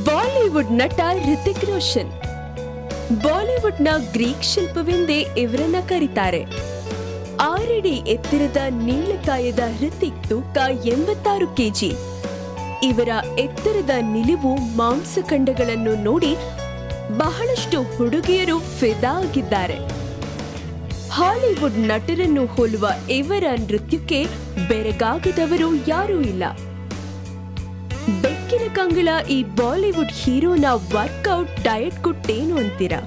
Bollywood ನಟ ರಿತಿಕ್ ರೋಷನ್. ಬಾಲಿವುಡ್ನ Greek ಶಿಲ್ಪವೆಂದೇ ಇವರನ್ನ ಕರೀತಾರೆ. 6 ಅಡಿ ಎತ್ತರದ ನೀಲಕಾಯದ ರಿತಿಕ್ ತೂಕ 86 ಕೆಜಿ. ಇವರ ಎತ್ತರದ ನಿಲುವು ಮಾಂಸಖಂಡಗಳನ್ನು ನೋಡಿ ಬಹಳಷ್ಟು ಹುಡುಗಿಯರು ಫಿದಾ ಆಗಿದ್ದಾರೆ. ಹಾಲಿವುಡ್ ನಟರನ್ನು ಹೋಲುವ ಇವರ ನೃತ್ಯಕ್ಕೆ ಬೆರಗಾಗದವರು ಯಾರೂ ಇಲ್ಲ. ಬೆಕ್ಕಿನ ಕಂಗಳ ಈ ಬಾಲಿವುಡ್ ಹೀರೋನ ವರ್ಕೌಟ್ ಡಯಟ್ ಕೊಟ್ಟೇನು ಅಂತೀರಾ?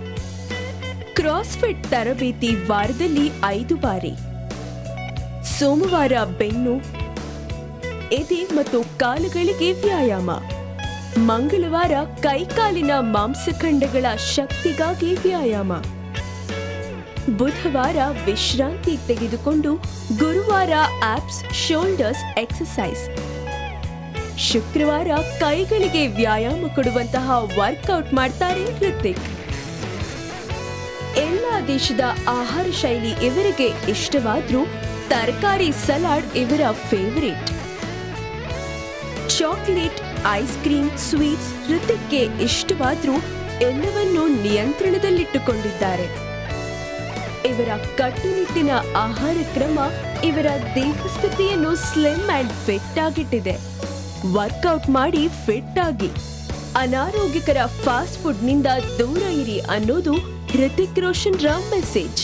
ಕ್ರಾಸ್ಫಿಟ್ ತರಬೇತಿ ವಾರದಲ್ಲಿ 5 ಬಾರಿ. ಸೋಮವಾರ ಬೆನ್ನು, ಎದೆ ಮತ್ತು ಕಾಲುಗಳಿಗೆ ವ್ಯಾಯಾಮ. ಮಂಗಳವಾರ ಕೈಕಾಲಿನ ಮಾಂಸಖಂಡಗಳ ಶಕ್ತಿಗಾಗಿ ವ್ಯಾಯಾಮ. ಬುಧವಾರ ವಿಶ್ರಾಂತಿ ತೆಗೆದುಕೊಂಡು ಗುರುವಾರ ಆಪ್ಸ್ ಶೋಲ್ಡರ್ಸ್ ಎಕ್ಸರ್ಸೈಸ್. ಶುಕ್ರವಾರ ಕೈಗಳಿಗೆ ವ್ಯಾಯಾಮ ಕೊಡುವಂತಹ ವರ್ಕೌಟ್ ಮಾಡ್ತಾರೆ ರಿತಿಕ್. ಎಲ್ಲ ದೇಶದ ಆಹಾರ ಶೈಲಿ ಇವರಿಗೆ ಇಷ್ಟವಾದ್ರೂ ತರಕಾರಿ ಸಲಾಡ್ ಇವರ favourite. Chocolate, ice cream, sweets ರಿತಿಕ್ಗೆ ಇಷ್ಟವಾದ್ರೂ ಎಲ್ಲವನ್ನೂ ನಿಯಂತ್ರಣದಲ್ಲಿಟ್ಟುಕೊಂಡಿದ್ದಾರೆ. ಇವರ ಕಟ್ಟುನಿಟ್ಟಿನ ಆಹಾರ ಕ್ರಮ ಇವರ ದೇಹಸ್ಥಿತಿಯನ್ನು ಸ್ಲಿಮ್ ಅಂಡ್ ಫಿಟ್ ಆಗಿಟ್ಟಿದೆ. ವರ್ಕೌಟ್ ಮಾಡಿ ಫಿಟ್ ಆಗಿ. ಅನಾರೋಗ್ಯಕರ ಫಾಸ್ಟ್ ಫುಡ್ ನಿಂದ ದೂರ ಇರಿ ಅನ್ನೋದು ರಿತಿಕ್ ರೋಷನ್ ರ ಮೆಸೇಜ್.